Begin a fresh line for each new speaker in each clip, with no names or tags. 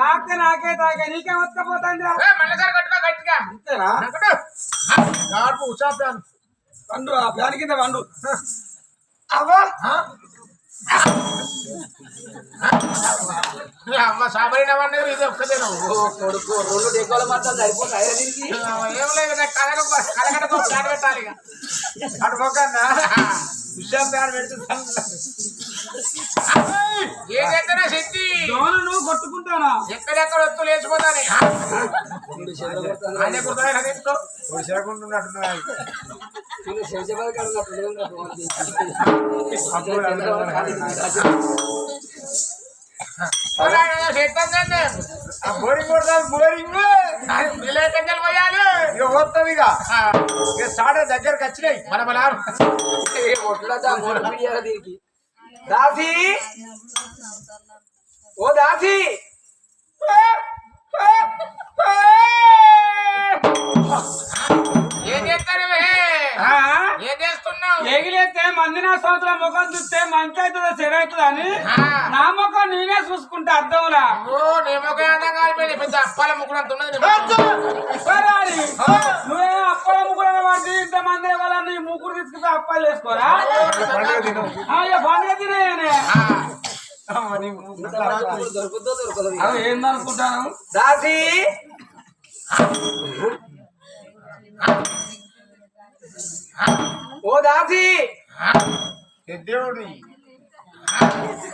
తాక నాకే తాక నీకే వస్తపోతాందిరా
మళ్ళీసారి కట్టుకో గట్టిగా
అంతేనా
ఉషాపాను
వండు ఆ ఫ్యాన్ కింద వండు అవ్వా
అమ్మ సాబరినవన్నీ ఇది ఒక్కదే
కొడుకు రెండు డెక్కల మాత్రం సరిపోతాయి దీనికి
ఏం లేదు కలగడకో ప్లాన్ పెట్టాలి ఇక అడుకోకన్నా విషయం ప్లాన్ పెడుతుంది ఏం చేస్తానా శక్తి
నువ్వు కొట్టుకుంటానా
ఎక్కడెక్కడ వత్తు లేచిపోతానే అదే గుర్తున్నా తీసుకో చెరకుంటున్నట్టున్నాయి బోరింగ్ కొడతాను బోరింగ్ పిల్లలు పోయాలి ఇక పోతాం ఇక సాడే దగ్గరకు వచ్చినాయి మన
దీనికి దాసి ఓ దాసి
ఏం చేస్తారు ఏం చేస్తున్నావు
ఎగిలేస్తే మంది నా సంవత్సరం ముఖం చూస్తే మంచి అవుతుందా చెడు అవుతుందా అని నా ముఖం నేనే చూసుకుంటా అర్థంలా
నీ ముఖం కాలిపోయింది పెద్ద అప్పాల ముగ్గురంత ఉన్నది
నువ్వే అప్పాల ముగ్గురు వాడి ఇంతమంది వాళ్ళని ముగ్గురు తీసుకుని అప్పాలు వేసుకోరా పండుగ తినేయనే ఏందనుకుంటాను దాసి ఓ దాసి
దేవుడి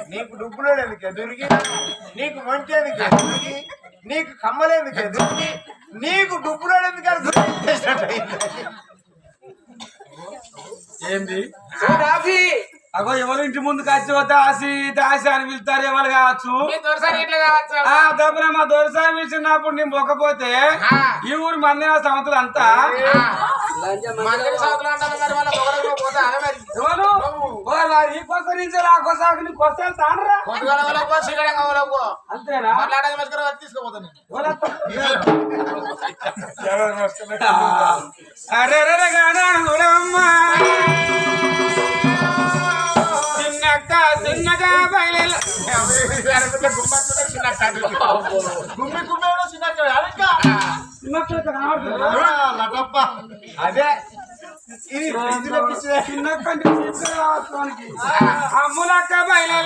నీకు డబ్బులు ఎందుకే దొరికి నీకు మంచి ఎందుకే దొరికి నీకు కమ్మలేందుకే దొరికి నీకు డబ్బులు ఎందుకే
ఏంది ఓ దాసి అగో ఎవరు ఇంటి ముందుకు వచ్చి దాసి దాసి అని పిలుస్తారు ఎవరు కావచ్చు మా దొరసారి పిలిచినప్పుడు నేను మొక్కపోతే ఈ ఊరి మంది సంవత్సరం అంతా అంతేనా అరే అమ్మా చిన్నగా బయలు
అదే
అమ్ములక్క బయలు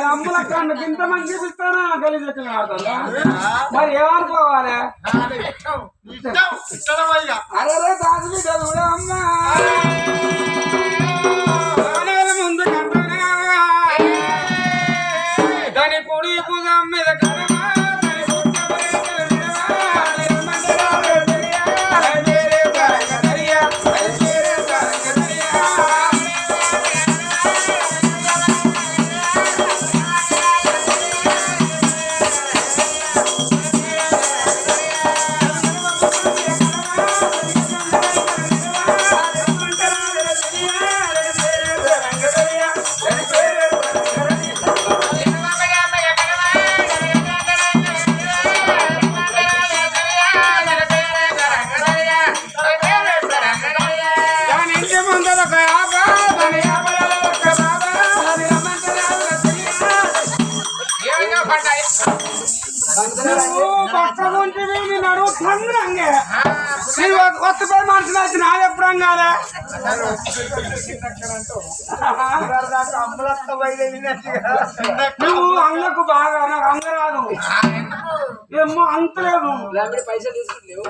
అమ్ములక్క ఇంత మంది చూపిస్తానా గలీజ్ మరి ఏమనుకోవాలి అరే దాని అమ్మా ముందు దాని పొడి పూజ మీద కొత్త పేరు మనుషులు వచ్చి నా ఎప్పుడు అంగాలే నువ్వు అంగకు బాగా నాకు అంగ రాదు ఏమో అంతలేదు పైసలు తీసుకుంటలేవు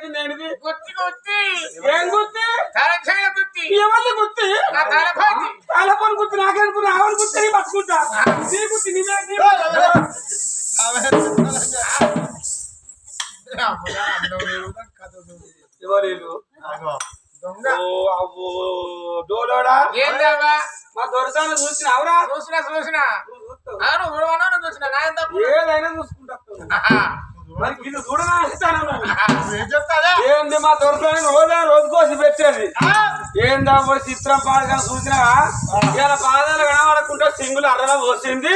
పెట్టింది ఏంటిది
గుత్తి గుత్తి
ఏం గుర్తి
తలచైన గుత్తి
ఏమన్నా గుర్తి
నా తలపతి
తలపని గుర్తి నాకేనుకున్నా ఆవని గుర్తి నీ పట్టుకుంటా నీ గుర్తి ఎవరు
దొంగ
అవ్వో డోలోడా
ఏందావా
మా దొరసాన్ని చూసినావురా
చూసినా చూసినా అవును చూడమన్నా చూసినా నా ఎంత
ఏదైనా చూసుకుంటా మరి ఇది చూడనా
ఏం చెప్తాదా
ఏంది మా దొరసాన్ని రోజు కోసి పెట్టేది ఏందా పోయి చిత్రం పాడగా చూసినావా ఇలా పాదాలు కనబడకుండా సింగులు అర్రలా పోసింది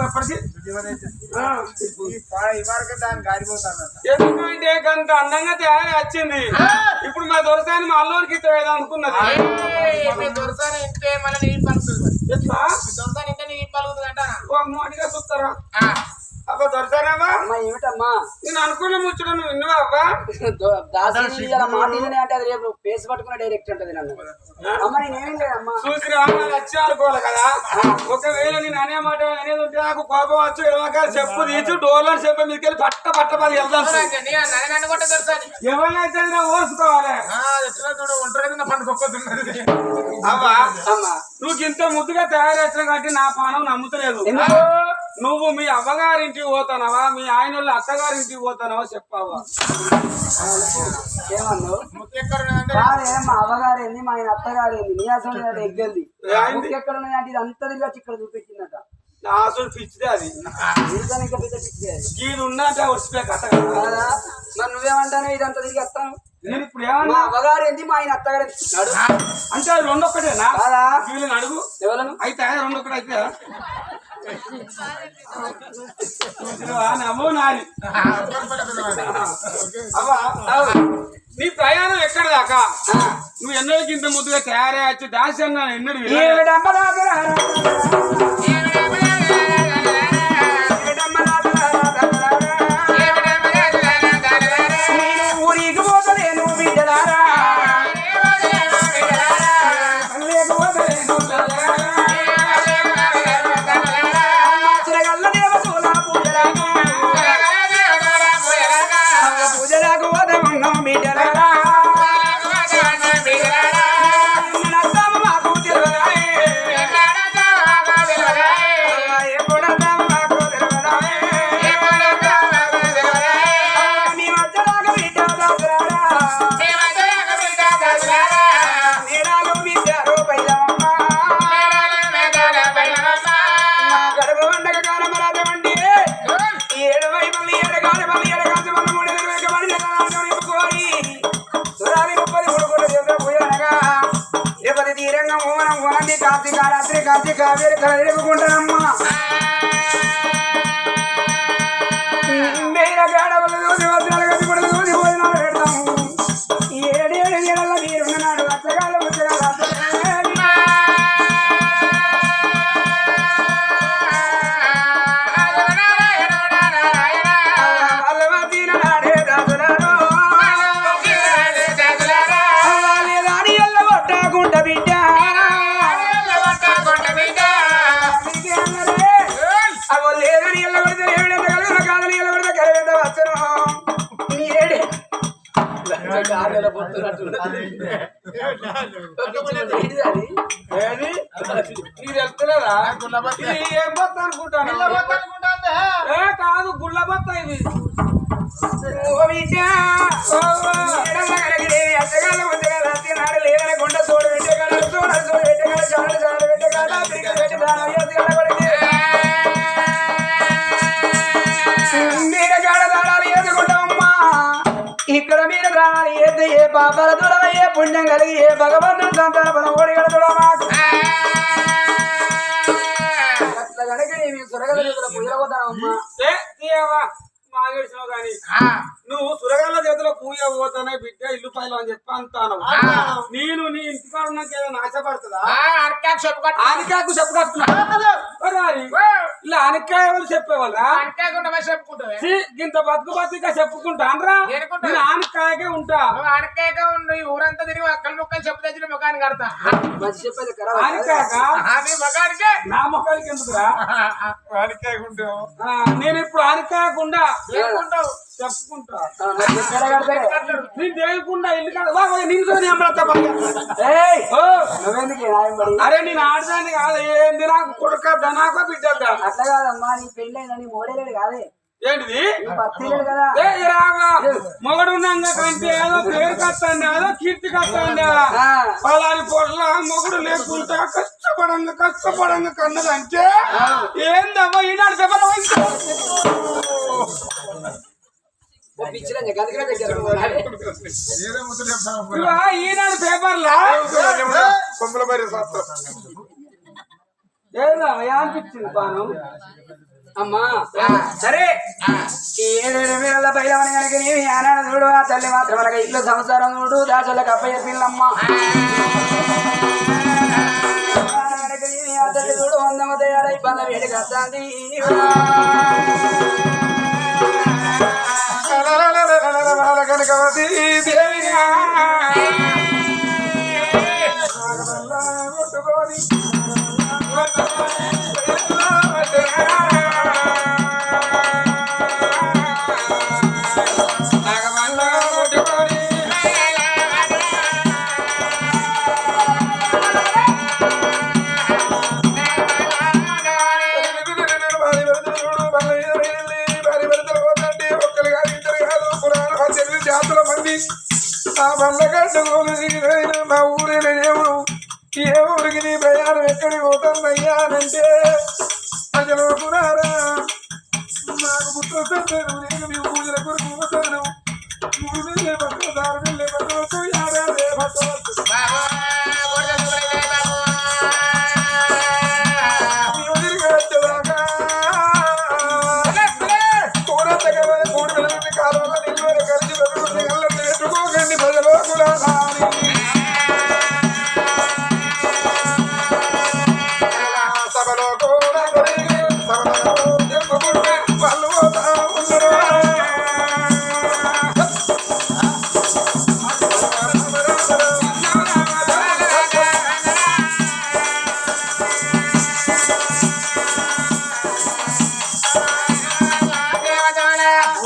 ఎప్పటికీ
దాన్ని గారిపోతాను
ఎందుకంటే గంట అందంగా తయారీ వచ్చింది ఇప్పుడు మా దొరసాన్ని మా అల్లోనికి ఇద్దాం అనుకున్నది
దొరసాని ఇంటే మళ్ళీ నీళ్ళు పలుకుతుంది
ఎట్లా
దొరసాని ఇంటే నీళ్ళు పలుకుతుంది అంటానా
అడిగా చూస్తారా అబ్బా దొరసారామా
ఏమిటమ్మా
నేను అనుకున్న ముచ్చట నువ్వు విన్నావా అబ్బా
దాసి మాటనే అంటే అది రేపు పేస్ పట్టుకున్న డైరెక్ట్ ఉంటది నన్ను అమ్మ నేనేం లేదమ్మా
చూసినా వచ్చి అనుకోవాలి కదా ఒకవేళ నేను అనే మాట అనేది ఉంటే నాకు కోపం వచ్చు ఎడమక చెప్పు తీసి డోర్లను చెప్ప మీదకి పట్ట పది వెళ్దాం ఎవరినైతే ఓసుకోవాలి
ఒంటరి పండుకొక్కుతున్నది
అవ్వా
అమ్మా
నువ్వు ఇంత ముద్దుగా తయారు వచ్చిన కాబట్టి నా పానం నమ్ముతలేదు నువ్వు మీ అవ్వగారింటికి పోతానవా మీ ఆయన వాళ్ళ అత్తగారింటికి పోతానవా చెప్పావా
ఏమన్నావు కాదే మా అవ్వగారు ఏంది మా ఆయన అత్తగారు ఏంది నీ అసలు ఎగ్గల్ది ఎక్కడ ఉన్నాయంటే ఇది అంతా తిరిగి ఇక్కడ చూపించిందట
నా అసలు పిచ్చిదే అది
ఇంకా పెద్ద పిచ్చిదే
గీడు ఉన్నట్టే వచ్చిపోయా కథ
కాదా మరి నువ్వేమంటాను ఇదంతా తిరిగి వస్తాను
నేను ఇప్పుడు
మా
ఏమన్నా
అవ్వగారు ఏంది మా ఆయన అత్తగారు
అంటే అది రెండు ఒక్కటేనా
కాదా
వీళ్ళని అడుగు
ఎవరు
అయితే రెండు ఒక్కటి అయితే నమో నాని అవ్వా నీ ప్రయాణం ఎక్కడ దాకా నువ్వు ఎన్నోకి ఇంత ముద్దుగా తయారై వచ్చి దాసి అన్న ఎన్నడు
ఊరికి పోతలేను బిడ్డలారా పూజలకు పోతామన్నాం బిడ్డలారా మాకు మీ మధ్యలాగా బిడ్డ నేరాలు బిడ్డారు పైలమ్మ గడప వండక కాలమరాజ వండి ఏడు వైపులు ఏడు కాలమల్లి ఏడు కాంతి వల్ల మూడు వెనుకబడి కోరి సురాది 33 కోట్ల దేవుడు పోయానగా రేపటి తీరంగా మోహనం ఓనంది కార్తీక రాత్రి కాంతి కావేరి కలరేపుకుంటానమ్మా వేల గాడవల దూసి వస్త్రాలు కట్టి కూడా దూసి భోజనాలు పెడతాము ఏడేడు నీళ్ళ నీరున్నాడు అత్తగాల ముచ్చగాలు నాడే దాసులారు రాణి ఎల్ల కొట్టకుంట బిడ్డ అవో లేదని ఎల్ల కొడితే ఏమిడంత కలుగున కాదని ఎల్ల కొడితే కలవెంత వచ్చను నీరేడే
ఏది నీకు తెలుస్తలేదా ఇది ఏం బొత్త అనుకుంటాను కాదు గుళ్ళ బొత్త ఇది
అచ్చగాల ముచ్చగాల నాడు లేదని కొండ చూడు పెట్టగల చూడ చూడు పెట్టగల చాడు చాడు పెట్టగల పెట్టి మీరు కాడ దాడాలు ఏదుకుంటామమ్మా ఇక్కడ మీరు దాడాలు ఏది ఏ పాపాల దూరం ఏ పుణ్యం కలిగి ఏ భగవంతుడు సంతాన పదం ఓడిగల దూరం మాకు అట్లా కనుక మేము సొరగల పూజలు పోతామమ్మా
మాగేసినావు కానీ నువ్వు సురగాళ్ళ చేతిలో పూయ పోతానే బిడ్డ ఇల్లు పైలు అని చెప్పి అంటాను నేను నీ ఇంటికాడ ఉన్నాక ఏదైనా ఆశపడుతుందా ఆనికాకు చెప్పు కట్టుకున్నా ఇలా ఆనికాయ వాళ్ళు చెప్పేవాళ్ళ ఇంత బతుకు బతుక చెప్పుకుంటా అనరా నేను ఆనికాయకే ఉంటా
ఆనకాయగా ఉండు ఈ ఊరంతా తిరిగి అక్కల ముక్కలు చెప్పు తెచ్చిన ముఖానికి కడతా
ఆనికాయక
ముఖానికే
నా ముఖానికి ఎందుకురా నేను ఇప్పుడు ఆనికాయకుండా చెప్పుకుంటా నేను చేయకుండా ఇల్లు అరే నేను ఆడదాన్ని కాదు ఏంది నాకు కొడుకద్దా నాకో బిడ్డద్దా
అట్లా కాదమ్మా నీ పెళ్ళైందని మోడలేడు కాదే
ఏంటిది
కదా
మొగడు ఉన్నాక కంటే ఏదో పేరు కట్టండి ఏదో కీర్తి కట్టండి పలాని పొట్ల మొగుడు లేకుండా కష్టపడంగా కన్నదంటే ఏందమ్మా ఈనాడు చెప్పడం ఈనాడు పేపర్లా ఏదా అనిపించింది పాను
అమ్మా సరే ఈ 7 వేల బయలవని కనుక నీవి ఆనాడు చూడు ఆ తల్లి మాత్రం అలాగ ఇల్లు సంసారం చూడు దాచలకు అప్పయ్య పిల్లమ్మ ఆ తల్లి చూడు 100 తయారై పల్ల వేడి కట్టాంది
కనకవతి దేవిగా ఆ బల్లగడ్డ మా ఊరిలో దేవుడు ఏ ఊరికి నీ ప్రయాణం ఎక్కడికి పోతానయ్యానంటే ప్రజలు కురారా నాకు పుట్టలేదు నేను మీ పూజల కొరకు పోతాను మూడు పట్టదారు పట్టవచ్చు యాభై పట్టవచ్చు కాలంలో నిల్వలు కలిసి పెట్టుకోకండి ప్రజలు కూడా సభలో కూడా వాళ్ళు ఉన్నారు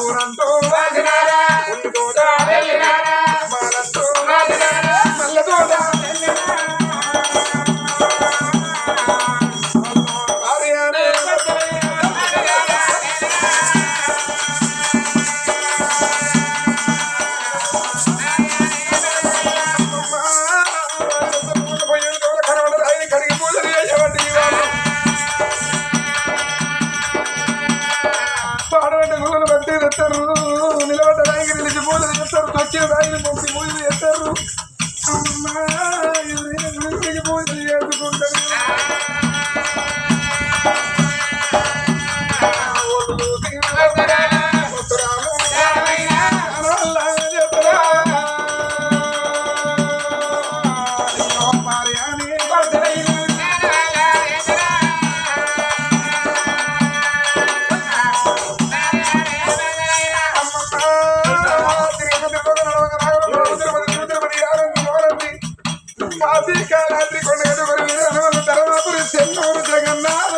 ఊరంతో పాడబడ్డ గుళ్ళు బట్టి తెస్తారు నిలబడ్డ రాయికి నిలిచి పూజలు చేస్తారు తొక్కిన రాయిని పంపి పూజలు చేస్తారు పూజలు చేసుకుంటారు కాశీకాలాద్రి కొండగట్టు వీరవల్ల ధర్మాపురి చెన్నూరు జగన్నాథ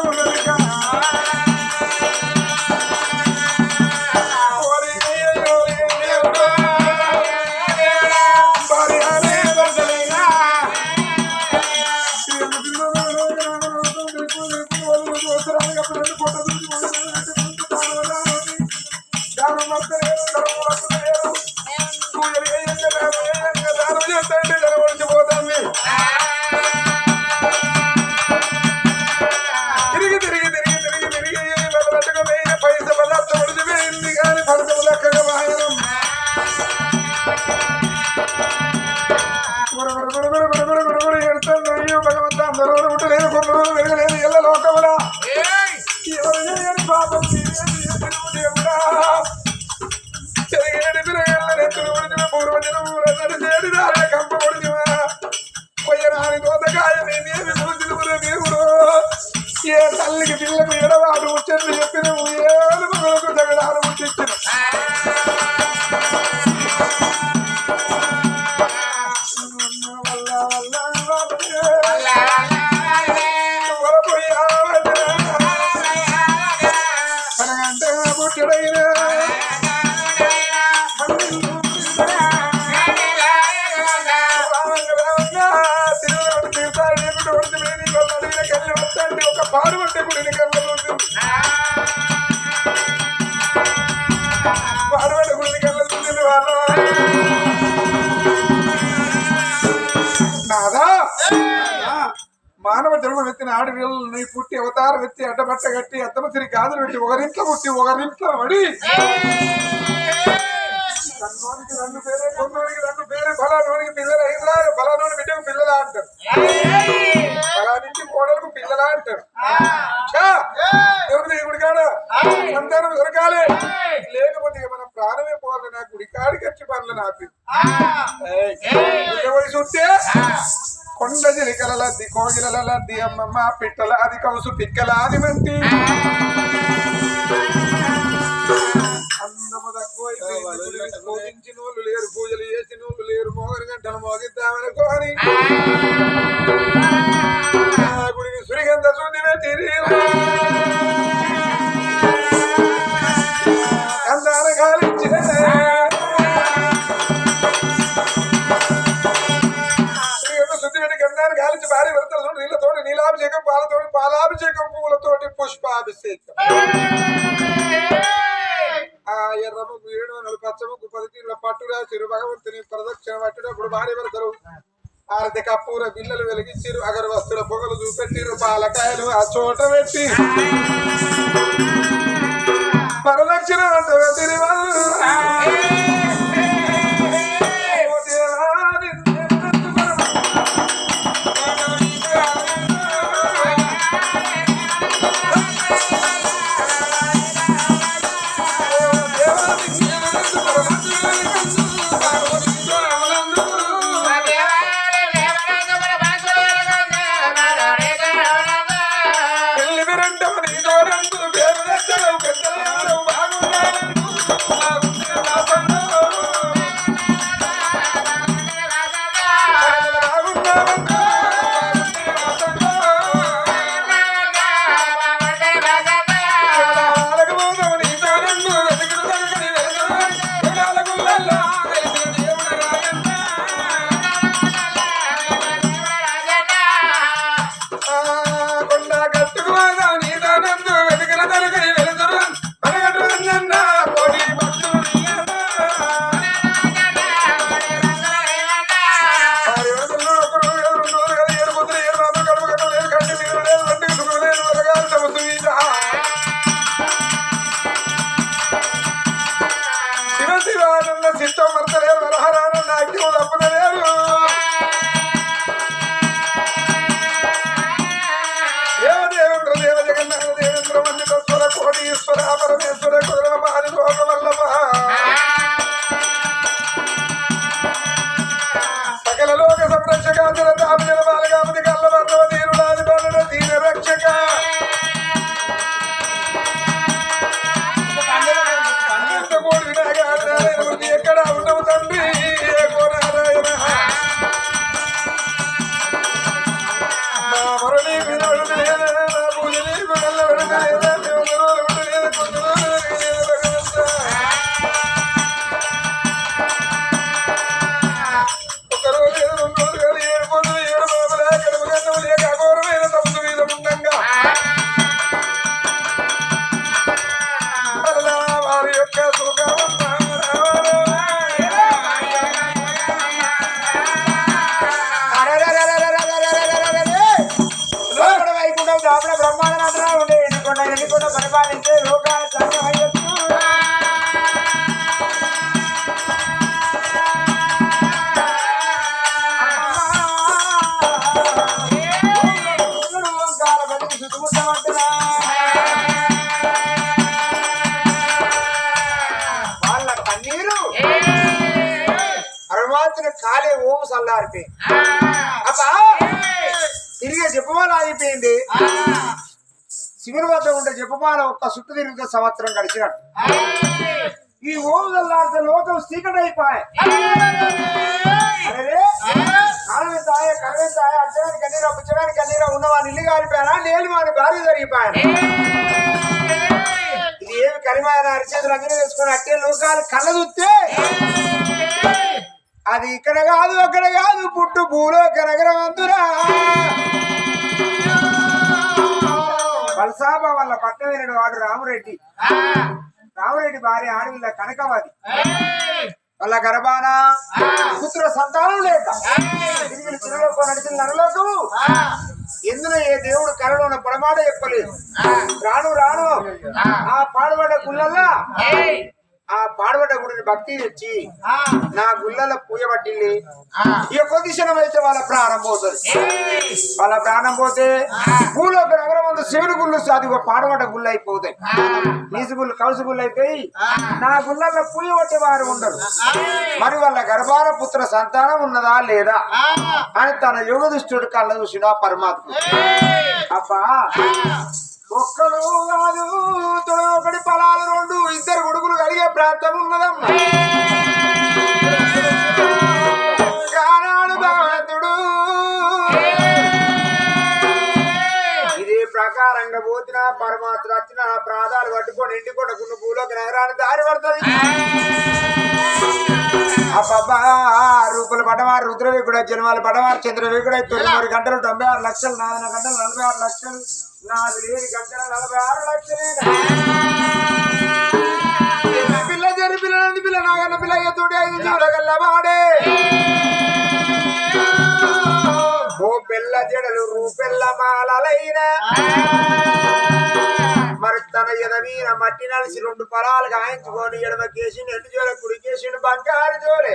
తిరిగి తిరిగి తిరిగి తిరిగి తిరిగి పట్టుకుపోయిన పైస పదార్థ పడిచిపోయింది కానీ ఫలితం లెక్కగా వాయనం ఎడుతున్నాయి భగవంత అందరూ ముట్టలేదు కొన్ని రోజులు వెరగలేదు ఎల్ల లోకములా ఎవరు చేయని పాపం దేవుడా తిరిగేది వీరుడైనా ఒక పాడు పట్టే గుడిని కళ్ళలో పాడుబడ్డ గుడిని కళ్ళలో వాళ్ళు నాదా మానవ జన్మ ఎత్తిన ఆడపిల్లల్ని పుట్టి అవతారం ఎత్తి అడ్డబట్ట కట్టి అత్తమసిరి గాజులు పెట్టి ఒకరింట్లో పుట్టి ఒకరింట్లో పడి కన్నోనికి రెండు పేరే కొన్నోనికి రెండు పేరు ఫలానోనికి పిల్లలు అయినా ఫలానోని బిడ్డకు పిల్లలా అంటారు ఫలానికి కోడలకు పిల్లలా అంటారు ఎవరు గుడికాడ సంతానం దొరకాలి లేకపోతే మన ప్రాణమే పోవాలి నా గుడికాడికి వచ్చి పనులు నాపి వయసు ఉంటే కొండ జిలికలది కోగిలలది అమ్మమ్మ పిట్టల అది కౌసు పిక్కలాది మంది అందము తక్కువ పూజించిన వాళ్ళు లేరు పూజలు చేసిన వాళ్ళు లేరు మోగని గంటలు మోగిద్దామనుకోని గుడిని సురిగంత శుద్ధి పెట్టి అందాన కాలించే గాలించి భారీ వరదలతో నీళ్ళతోటి నీలాభిషేకం పాలతోటి పాలాభిషేకం పువ్వులతోటి పుష్పాభిషేకం ఆ ఎర్రముకు 7 పచ్చముకు 10 తీరుల పట్టుగా చిరు భగవంతుని ప్రదక్షిణ పట్టినప్పుడు భారీ వరదలు ఆరతి కప్పూర బిల్లలు వెలిగించిరు అగరవస్తుల పొగలు చూపెట్టిరు పాలకాయలు ఆ చోట పెట్టి ప్రదక్షిణ పెట్టిన పరిపాలించే లోకాల వాళ్ళ కన్నీరు అరుమాతులు కాలే ఓం సల్లారిపోయి అబ్బా తిరిగే చెప్పమాల ఆగిపోయింది శివుని వద్ద ఉంటే చెప్పమాల ఒక్క చుట్టూ తిరిగితే సంవత్సరం గడిచినట్టు ఈ ఓం సల్లారితే లోకం చీకటైపోయి కాలవెంతాయ కరవెంతాయ అచ్చడానికి కన్నీరా పుచ్చడానికి కన్నీరా ఉన్నవాని ఇల్లు కాలిపోయానా లేని వాని భార్య జరిగిపోయాను ఇది ఏమి కలిమాన అరిచేతులు అంగనే వేసుకొని అట్టే లోకాలు కళ్ళ చూస్తే అది ఇక్కడ కాదు అక్కడ కాదు పుట్టు భూలోక నగరం అందురా వలసాబా వాళ్ళ పక్కన వాడు రామరెడ్డి భార్య ఆడవిల్ల కనకవాది వాళ్ళ గర్భాన పుత్ర సంతానం లేక తిరిగి తిరులోకం నడిచిన నరలోకము ఎందులో ఏ దేవుడు కరలోన పొడమాట చెప్పలేదు రాను రాను ఆ పాడుబడ్డ గుళ్ళల్లా ఆ పాడుబడ్డ గుడిని భక్తి తెచ్చి నా గుళ్ళల పూజ పట్టిల్లి ఈ కొద్ది క్షణం అయితే వాళ్ళ ప్రాణం పోతుంది వాళ్ళ ప్రాణం పోతే భూలోక నగరం అంతా శివుని గుళ్ళు అది పాడుబడ్డ గుళ్ళు అయిపోతాయి నీసు గుళ్ళు కౌసు గుళ్ళు అయిపోయి నా గుళ్ళల్లో పూజ పట్టే వారు ఉండరు మరి వాళ్ళ గర్భాన పుత్ర సంతానం ఉన్నదా లేదా అని తన యోగ దుష్టుడు కళ్ళ చూసిన పరమాత్మ అబ్బా ఒక్కడు కాదు ఒకటి పొలాలు రెండు ఇద్దరు కొడుకులు కలిగే ప్రాంతం ఉన్నదమ్మా కానాడు భగవంతుడు ఇదే ప్రకారంగా పోతిన పరమాత్మ వచ్చిన ప్రాధాలు పట్టుకొని ఇంటి కొట్టుకున్న భూలోకి నగరాన్ని దారి పడుతుంది అబ్బా రూపులు పడవారు రుద్రవీకుడు జన్మాలు పడవారు చంద్రవీకుడు 93 గంటలు 96 లక్షలు 4 గంటలు 46 లక్షలు 4 గంటల 46 లక్షలే పిల్ల జరి పిల్లలంది పిల్ల నాగన్న పిల్ల ఎత్తుడే 5 జీవుల గల్లవాడే ఓ పిల్ల జడలు రూపెల్ల మాలలైన మరి తన ఎదవీన మట్టి నలిసి 2 పొలాలు గాయించుకొని ఎడమకేసి ఎండు జోల కుడికేసి బంగారు జోలే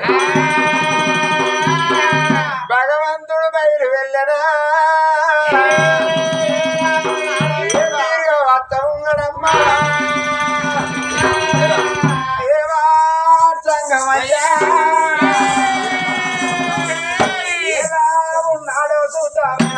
భగవంతుడు బయలు వెళ్ళనా అత్తమ్మా ఏవా సంగమయ్యా ఏవా ఉన్నాడో చూద్దామా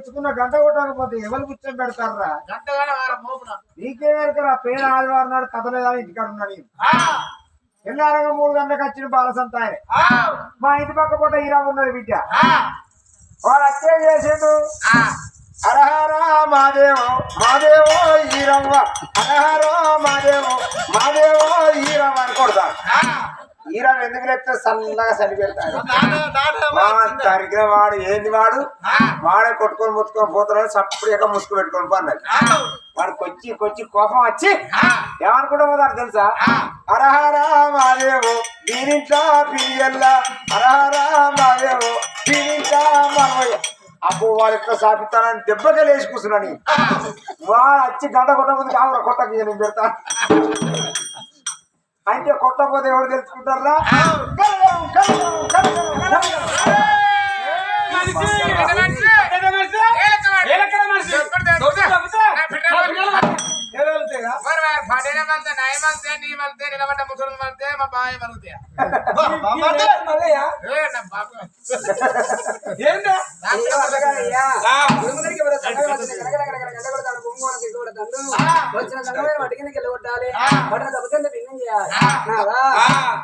తెచ్చుకున్న గంట కొట్టకపోతే ఎవరు కూర్చొని పెడతారా
గంటగానే వారం మోపున
నీకేమెరకరా పేద ఆదివారం నాడు కథలేదా ఇంటికాడ ఉన్నాడు ఎన్నారగా 3 గంటలకు వచ్చిన బాలసంత ఆయన మా ఇంటి పక్క పూట ఈరా ఉన్నది బిడ్డ వాడు అత్తే చేసిండు హరహర మాదేవో మాదేవో ఈరవ్వ హరహర మాదేవో మాదేవో ఈరవ్వ అని కొడతాడు ఈరవ్ ఎందుకు లేకపోతే సన్నగా చలి పెడతాడు తరిగిన వాడు ఏంది వాడే కొట్టుకొని ముట్టుకొని పోతున్నాడు సప్పుడు ముసుగు పెట్టుకొని పన్నాడు వాడు కొచ్చి కోపం వచ్చి ఏమనుకుంటా పోతాడు తెలుసా హరహర మాదేవో దీనింట్లో పిరియల్లా హరహర మాదేవో దీనింట్లో మనవయ్య అబ్బో వాడు ఎట్లా సాపిస్తానని దెబ్బగా లేచి కూర్చున్నాను వాడు వచ్చి గంట కొట్టకపోతే కావురా కొట్టకి నేను పెడతా అంటే కొట్టకపోతే ఎవరు తెలుసుకుంటారా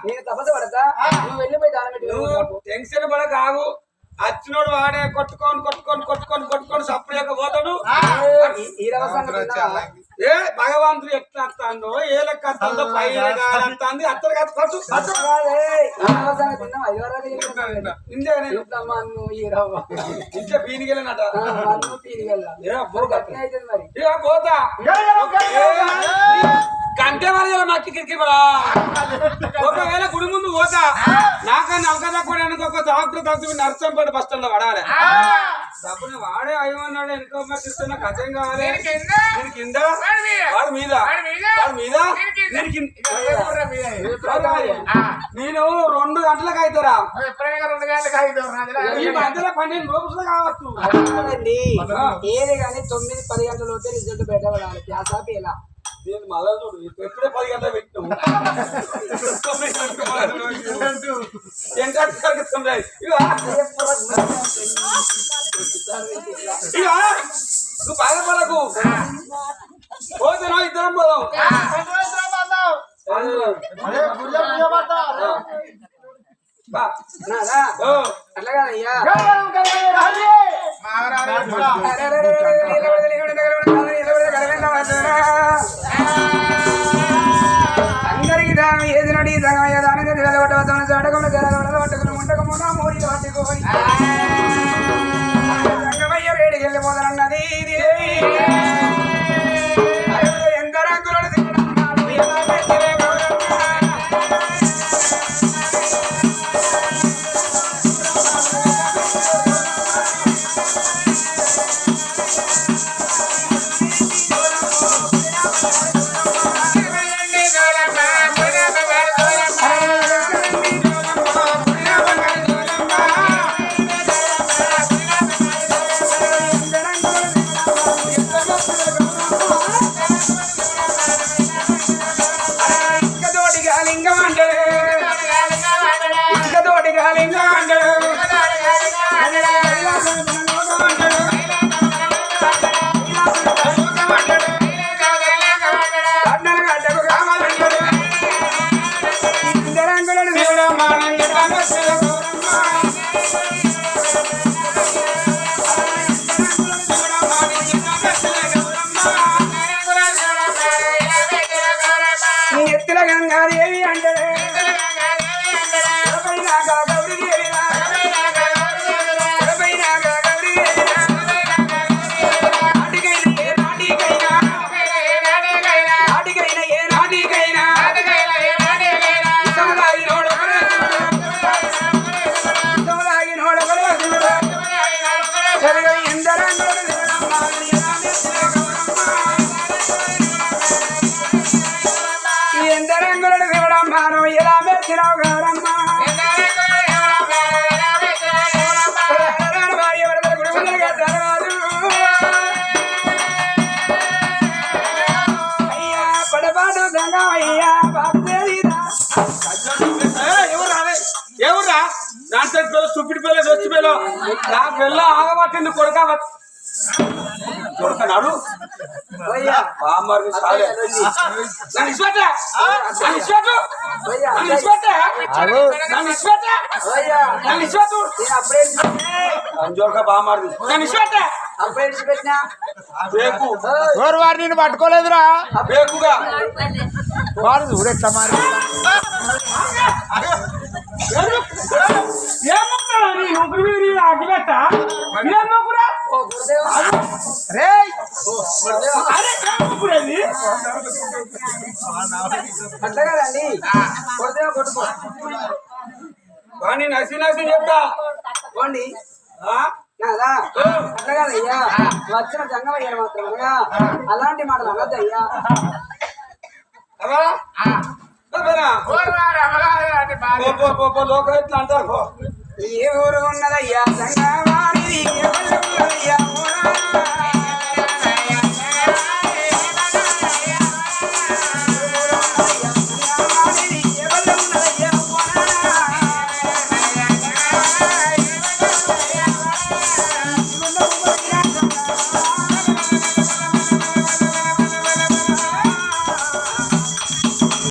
నేను తపస్సు పడతా నువ్వు వెళ్ళిపోయి దాని
టెన్షన్ పడక ఆగు అచ్చినోడు వాడే కొట్టుకొని సప్పుడు పోతాడు ఏ భగవంతుడు ఎట్లా వస్తాడో ఏ లెక్క వస్తుందో పైన వస్తుంది అత్తరు కట్టు ఇంట్లో పీనికెళ్ళనట పోతా గంటే మరి మట్టి కిరికిరా ఒకవేళ గుడి ముందు పోతా నాకన్నా అవకాశం ఒక డాక్టర్ నర్సం పడి బస్ స్టాండ్ లో పడాలి డబ్బుని వాడే అయ్యమన్నాడు వెనుక ఇస్తున్న కథం కావాలి కింద వాడి మీద నేను 2 గంటలకు అవుతారా ఈ మధ్యలో 12 రూపాయలు కావచ్చు
ఏది కానీ 9-10 గంటల లోపే రిజల్ట్ బయటపడాలి ప్యాసాపి ఎలా
నేను మళ్ళా చూడు ఎప్పుడే 10 గంటలు పెట్టినాము నువ్వు బాధపడకు పోతున్నావు ఇద్దరం పోదాం
అట్లా కాదయ్యా అందరికి దానం ఏది నడి దాని నిలబడవద్దాను జడకములు జరగబడవట్టుకుని ముంటకమున మూడి పట్టుకోని రంగమయ్య వేడికి వెళ్ళిపోతానన్నది ఎంత రంగులను ఎత్తుల గంగాదేవి అంటే ఎందరంగులను శివడం మానం ఎలా మెచ్చినావు గారమ్మా అయ్యా పడబాటు గంగయ్యా
ఎవరా నా పిల్ల చుప్పిడి పిల్ల వచ్చి పిల్ల నా పిల్ల ఆగబట్టింది కొడక దొరకనాడు
అయ్యా
బామ్మర్ది సాలే నన్ను ఇసుపెట్ట నన్ను ఇసుపెట్టు నన్ను ఇసుపెట్ట నన్ను ఇసుపెట్ట
అయ్యా
నన్ను ఇసుపెట్టు
నేను అప్పుడే ఇడిచిపెట్టినా.
అంజోర్క బామ్మర్ది నన్ను ఇసుపెట్ట
అప్పుడే ఇడిచిపెట్టినా.
బేకు
ఎవరు వారు నేను పట్టుకోలేదురా
బేకుగా
వారు చూడు ఎట్లా మారి
ఓ గురుదేవా
రే
అట్లా కదండి గురుదేవా కొట్టుకో
వాణ్ణి నసి నసి చెప్తా
పోండి
ఆ?
నాదా అట్లా కాదయ్యా వచ్చిన జంగమయ్యారు మాత్రమేగా అలాంటి మాటలు అనద్దయ్యా.
అవా? అవరా? పో, లోకం ఎట్లా అంటారు పో.
ఏ ఊరు ఉన్నదయ్యా జంగమాడిది ఏ ఊరు ఉన్నదయ్యా ఊరా?